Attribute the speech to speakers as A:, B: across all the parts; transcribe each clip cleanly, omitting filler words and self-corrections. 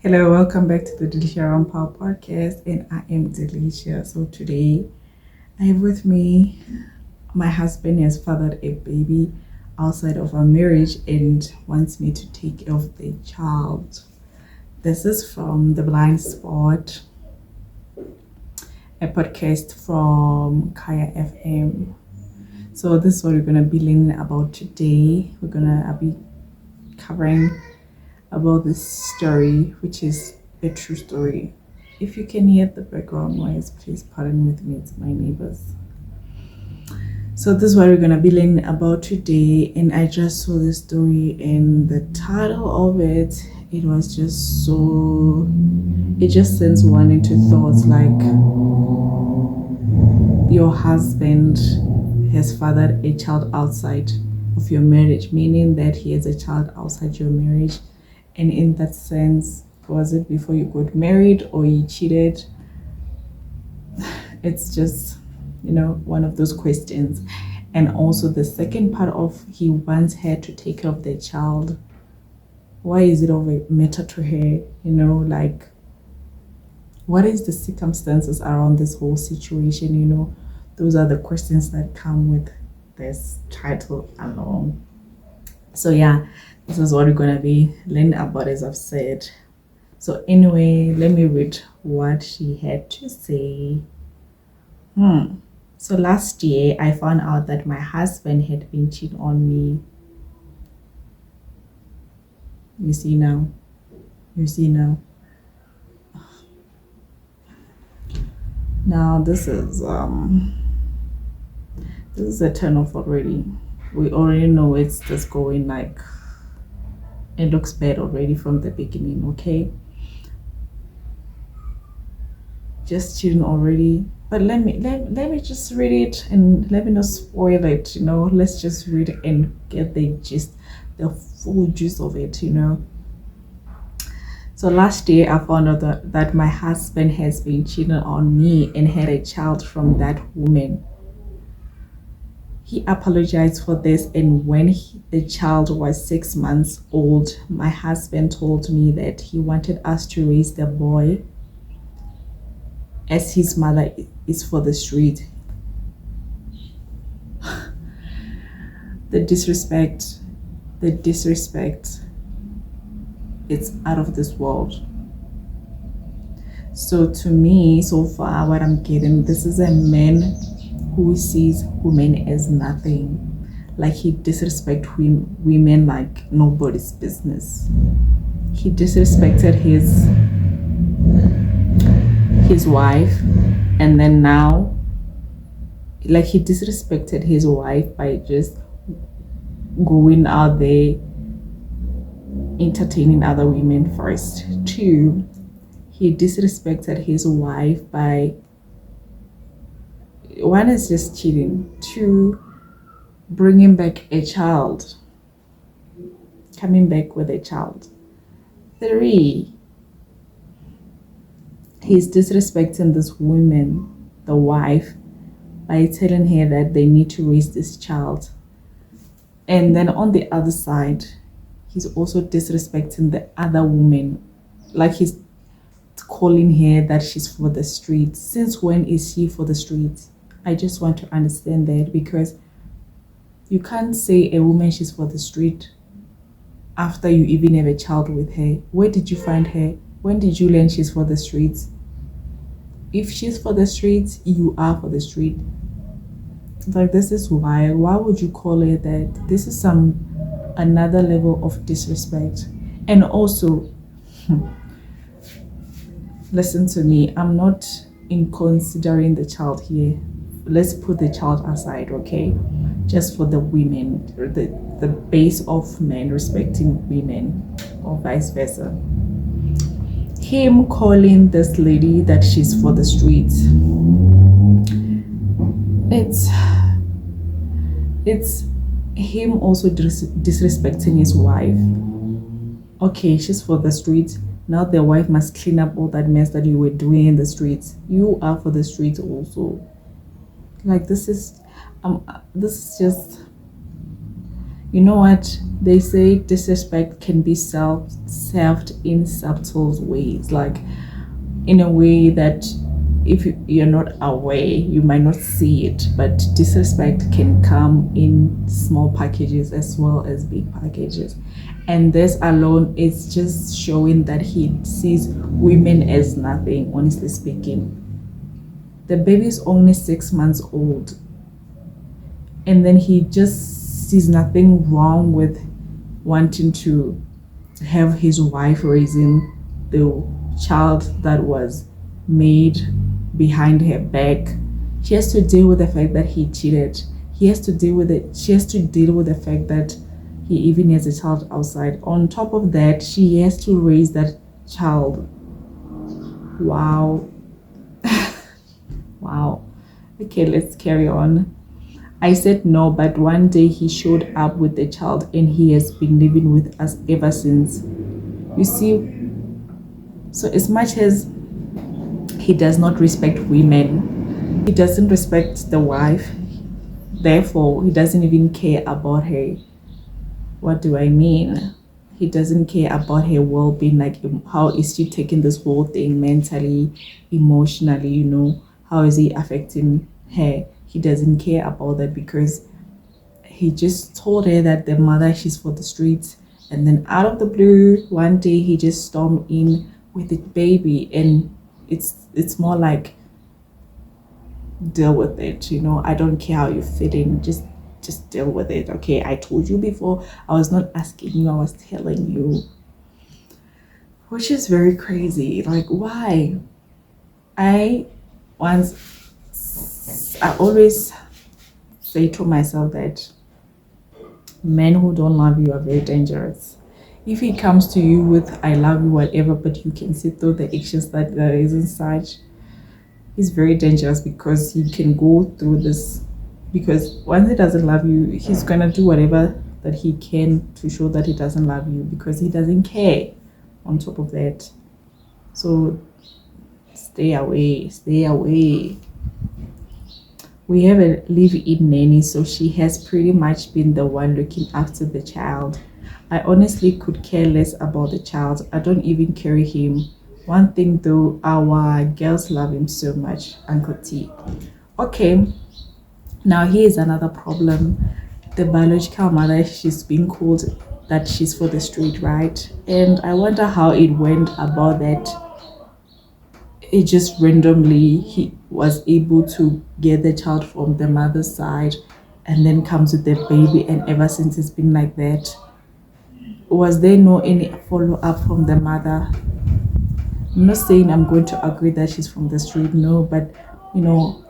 A: Hello, welcome back to the Delicia Round Power podcast, and I am Delicia. So today I have with me my husband has fathered a baby outside of our marriage and wants me to take care of the child. This is from The Blind Spot, a podcast from Kaya FM. So this is what we're gonna be learning about today. We're gonna be covering about this story, which is a true story. If you can hear the background noise, please pardon with me, it's my neighbors. So this is what we're gonna be learning about today, and I just saw this story and the title of it. It was just so, it just sends one into thoughts like your husband has fathered a child outside of your marriage, meaning that he has a child outside your marriage. And in that sense, was it before you got married or you cheated? It's just, one of those questions. And also the second part of he wants her to take care of the child. Why is it of a matter to her? Like, what is the circumstances around this whole situation? Those are the questions that come with this title alone. So yeah, this is what we're gonna be learning about, as I've said. So anyway, let me read what she had to say. So last year I found out that my husband had been cheating on me. You see now. Now this is a turn off already. We already know it's just going like, it looks bad already from the beginning, okay? Just cheating already. But let me just read it and let me not spoil it, Let's just read it and get the gist, the full gist of it, So last year I found out that my husband has been cheating on me and had a child from that woman. He apologized for this, and when the child was 6 months old, my husband told me that he wanted us to raise the boy as his mother is for the street. The disrespect, it's out of this world. So to me, so far, what I'm getting, this is a man who sees women as nothing. Like, he disrespects women like nobody's business. He disrespected his wife, and then now, like, he disrespected his wife by just going out there entertaining other women first. Two, he disrespected his wife by, one is just cheating, two, bringing back a child, coming back with a child, three, he's disrespecting this woman, the wife, by telling her that they need to raise this child. And then on the other side, he's also disrespecting the other woman, like he's calling her that she's for the streets. Since when is she for the streets? I just want to understand that, because you can't say a woman she's for the street after you even have a child with her. Where did you find her? When did you learn she's for the streets? If she's for the streets, you are for the street. Like, this is why would you call it that? This is another level of disrespect. And also, listen to me, I'm not in considering the child here. Let's put the child aside, okay? Just for the women, the base of men respecting women, or vice versa. Him calling this lady that she's for the streets, it's him also disrespecting his wife. Okay, she's for the streets. Now the wife must clean up all that mess that you were doing in the streets. You are for the streets also. Like, this is just, You know what? They say disrespect can be served in subtle ways, like in a way that if you're not aware, you might not see it. But disrespect can come in small packages as well as big packages. And this alone is just showing that he sees women as nothing, honestly speaking. The baby is only 6 months old, and then he just sees nothing wrong with wanting to have his wife raising the child that was made behind her back. She has to deal with the fact that he cheated. He has to deal with it. She has to deal with the fact that he even has a child outside. On top of that, she has to raise that child. Wow. Wow. Okay, let's carry on. I said no, but one day he showed up with the child and he has been living with us ever since. You see, so as much as he does not respect women, he doesn't respect the wife, therefore, he doesn't even care about her. What do I mean? He doesn't care about her well being. Like, how is she taking this whole thing mentally, emotionally, How is he affecting her? He doesn't care about that because he just told her that the mother, she's for the streets. And then out of the blue, one day he just stormed in with the baby. And it's more like, deal with it, I don't care how you're feeling, just deal with it. Okay, I told you before, I was not asking you, I was telling you. Which is very crazy. Like, why? I always say to myself that men who don't love you are very dangerous. If he comes to you with I love you, whatever, but you can see through the actions that there is inside, he's very dangerous because he can go through this. Because once he doesn't love you, he's gonna do whatever that he can to show that he doesn't love you because he doesn't care on top of that. So stay away, stay away. We have a live-in nanny, so she has pretty much been the one looking after the child. I honestly could care less about the child. I don't even carry him. One thing though, our girls love him so much, Uncle T. Okay, now here's another problem. The biological mother, she's being called that she's for the street, right? And I wonder how it went about that. It just randomly, he was able to get the child from the mother's side and then comes with the baby, and ever since it's been like that. Was there no any follow-up from the mother? I'm not saying I'm going to agree that she's from the street, no, but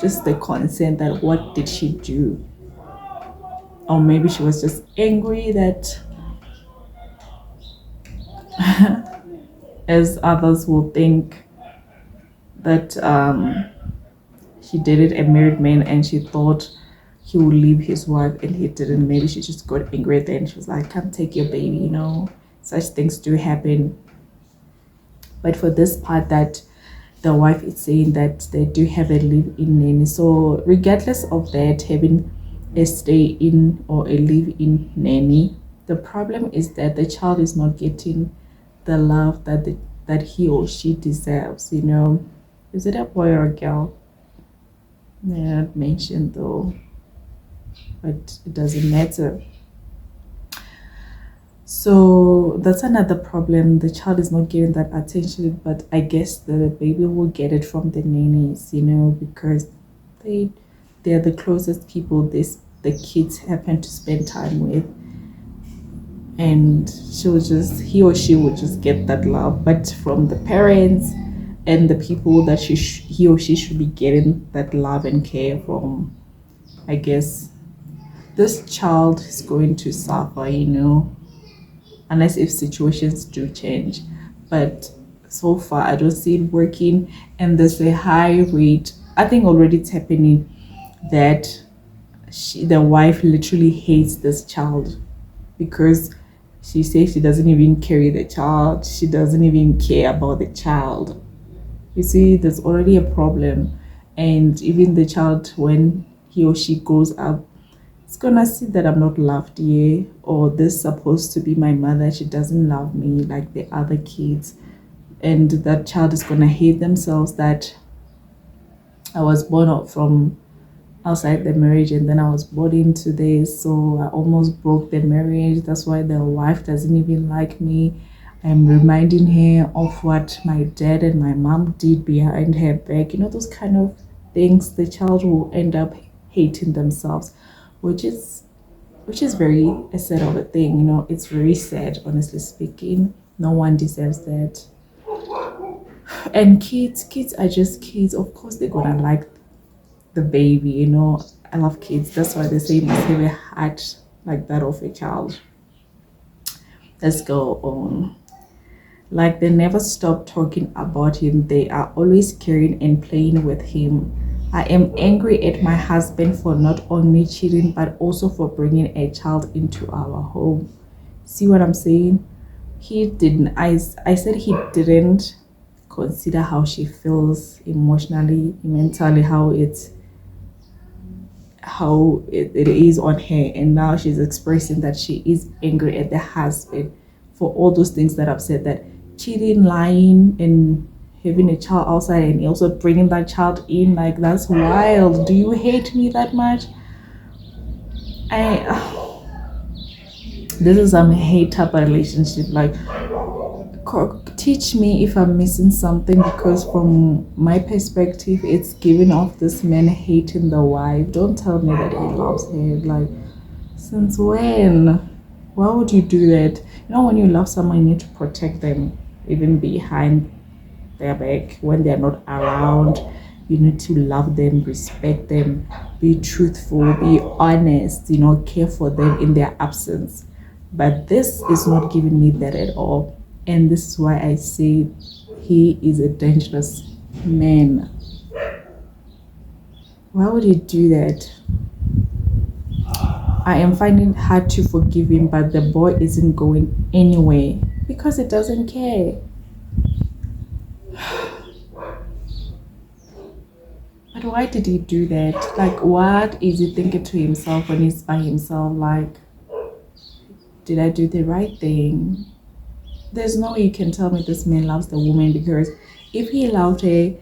A: just the concern that what did she do? Or maybe she was just angry that, as others will think, that she dated a married man and she thought he would leave his wife and he didn't. Maybe she just got angry then. She was like, come take your baby, Such things do happen. But for this part that the wife is saying that they do have a live-in nanny. So regardless of that, having a stay-in or a live-in nanny, the problem is that the child is not getting the love that he or she deserves, Is it a boy or a girl? Yeah, not mentioned though, but it doesn't matter. So that's another problem. The child is not getting that attention, but I guess the baby will get it from the nannies, because they're the closest people the kids happen to spend time with, and he or she will just get that love, but from the parents and the people that he or she should be getting that love and care from. I guess this child is going to suffer, unless if situations do change. But so far, I don't see it working, and there's a high rate. I think already it's happening that the wife literally hates this child because she says she doesn't even carry the child. She doesn't even care about the child. You see, there's already a problem, and even the child, when he or she grows up, It's gonna see that I'm not loved here, or this supposed to be my mother, she doesn't love me like the other kids, and that child is gonna hate themselves that I was born out from outside the marriage and then I was born into this, so I almost broke the marriage. That's why the wife doesn't even like me. I'm reminding her of what my dad and my mom did behind her back. Those kind of things. The child will end up hating themselves, which is very a sad of a thing. It's very sad, honestly speaking. No one deserves that. And kids are just kids. Of course they're gonna like the baby. I love kids. That's why they say you must have a heart like that of a child. Let's go on. Like they never stop talking about him. They are always caring and playing with him. I am angry at my husband for not only cheating but also for bringing a child into our home. See what I'm saying? He didn't. I said he didn't consider how she feels emotionally, mentally, how it is on her, and now she's expressing that she is angry at the husband for all those things that I've said, that cheating, lying, and having a child outside and also bringing that child in. Like, that's wild. Do you hate me that much? I This is some hate type of relationship. Like, teach me if I'm missing something, because from my perspective it's giving off this man hating the wife. Don't tell me that he loves her. Like, since when? Why would you do that? When you love someone, you need to protect them even behind their back when they're not around. You need to love them, respect them, be truthful, be honest, care for them in their absence. But this is not giving me that at all. And this is why I say he is a dangerous man. Why would he do that? I am finding it hard to forgive him, but the boy isn't going anywhere because he doesn't care. But why did he do that? Like, what is he thinking to himself when he's by himself? Like, did I do the right thing? There's no way you can tell me this man loves the woman, because if he loved her,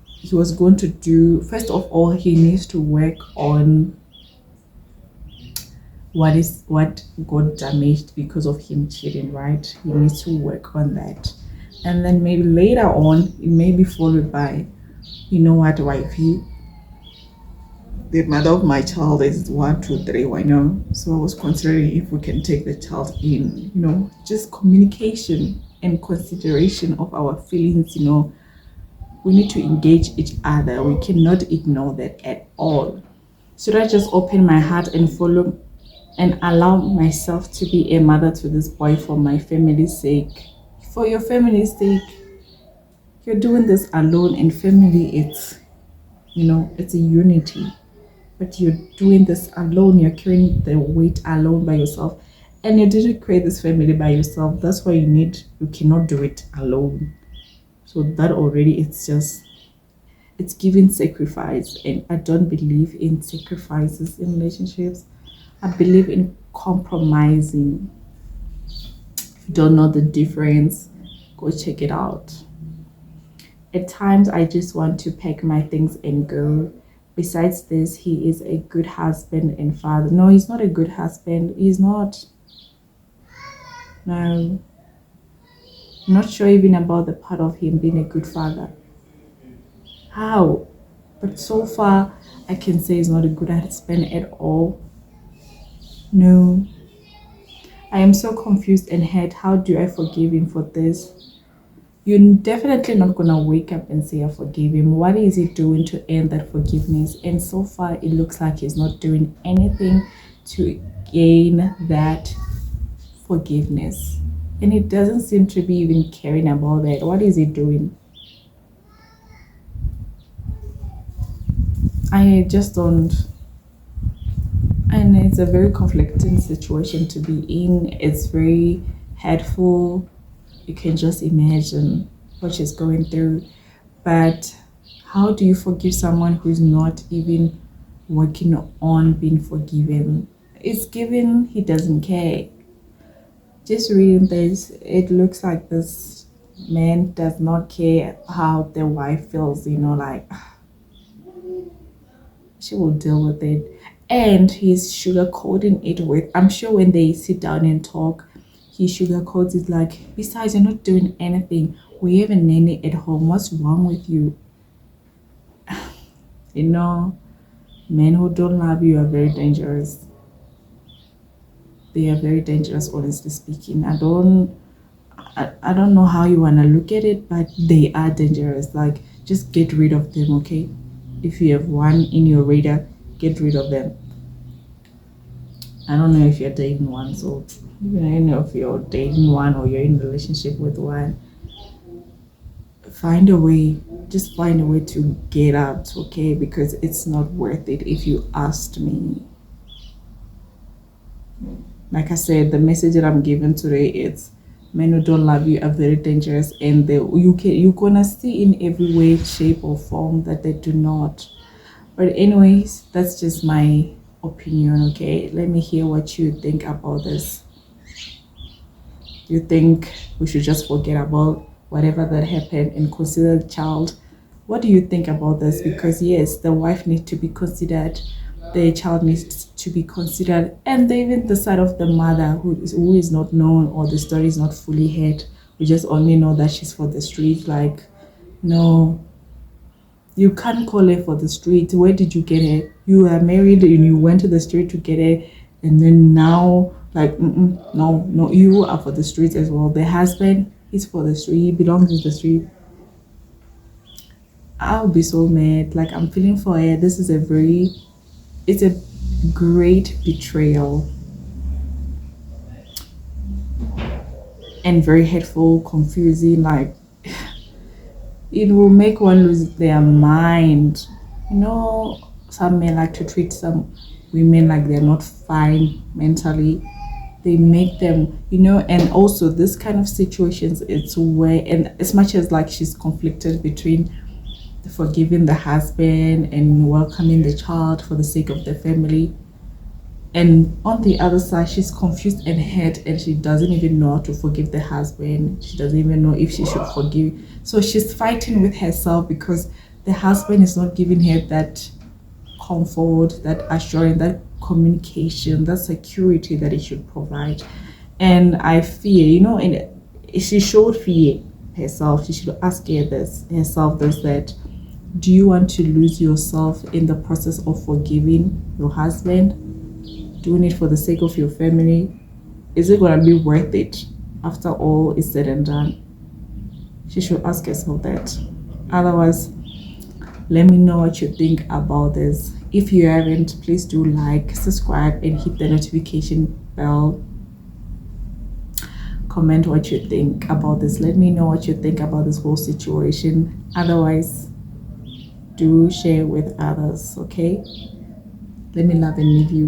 A: he was going to do, first of all, he needs to work on what got damaged because of him cheating, right? He needs to work on that. And then maybe later on, it may be followed by, you know what, wifey, the mother of my child is 1, 2, 3, so I was considering if we can take the child in, just communication and consideration of our feelings. We need to engage each other. We cannot ignore that at all. Should I just open my heart and follow and allow myself to be a mother to this boy for my family's sake? For your family's sake. You're doing this alone, and family, it's a unity. But you're doing this alone. You're carrying the weight alone by yourself, and you didn't create this family by yourself. That's why you cannot do it alone. So that already, it's giving sacrifice, and I don't believe in sacrifices in relationships. I believe in compromising. If you don't know the difference, go check it out. At times I just want to pack my things and go. Besides this, he is a good husband and father. No, he's not a good husband. He's not. No. I'm not sure even about the part of him being a good father. How? But so far, I can say he's not a good husband at all. No. I am so confused and hurt. How do I forgive him for this? You're definitely not gonna wake up and say I forgive him. What is he doing to earn that forgiveness? And so far it looks like he's not doing anything to gain that forgiveness. And he doesn't seem to be even caring about that. What is he doing? I just don't. And it's a very conflicting situation to be in. It's very hurtful. You can just imagine what she's going through. But how do you forgive someone who's not even working on being forgiven? it's given he doesn't care. Just reading this, it looks like this man does not care how the wife feels, like she will deal with it. And he's sugarcoating it with, I'm sure when they sit down and talk, he sugarcoats it like, besides, you're not doing anything. We have a nanny at home. What's wrong with you? You know, men who don't love you are very dangerous. They are very dangerous, honestly speaking. I don't know how you want to look at it, but they are dangerous. Like, just get rid of them, okay? If you have one in your radar, get rid of them. I don't know if you're dating one, so even if you're dating one or you're in a relationship with one, find a way. Just find a way to get out, okay? Because it's not worth it if you asked me. Like I said, the message that I'm giving today is men who don't love you are very dangerous, and you're gonna see in every way, shape, or form that they do not. But anyways, that's just my opinion, okay? Let me hear what you think about this. You think we should just forget about whatever that happened and consider the child? What do you think about this? Because yes, the wife needs to be considered, the child needs to be considered, and even the side of the mother who is not known, or the story is not fully heard. We just only know that she's for the street. Like, no, you can't call her for the street. Where did you get her? You were married and you went to the street to get her, and then now, like, no, you are for the street as well. The husband is for the street. He belongs to the street. I'll be so mad. Like, I'm feeling for her. It's a great betrayal and very hurtful, confusing. Like, it will make one lose their mind. Some men like to treat some women like they're not fine mentally. They make them, and also this kind of situations, it's where, and as much as like she's conflicted between forgiving the husband and welcoming the child for the sake of the family, and on the other side she's confused and hurt, and she doesn't even know how to forgive the husband. She doesn't even know if she should forgive, so she's fighting with herself because the husband is not giving her that comfort, that assurance, that communication, that security that he should provide. And I fear, and she should fear herself. She should ask herself this, that do you want to lose yourself in the process of forgiving your husband, doing it for the sake of your family? Is it going to be worth it after all is said and done? She should ask herself that. Otherwise, let me know what you think about this. If you haven't, please do like, subscribe, and hit the notification bell. Comment what you think about this. Let me know what you think about this whole situation. Otherwise, do share with others, okay? Let me love and leave you.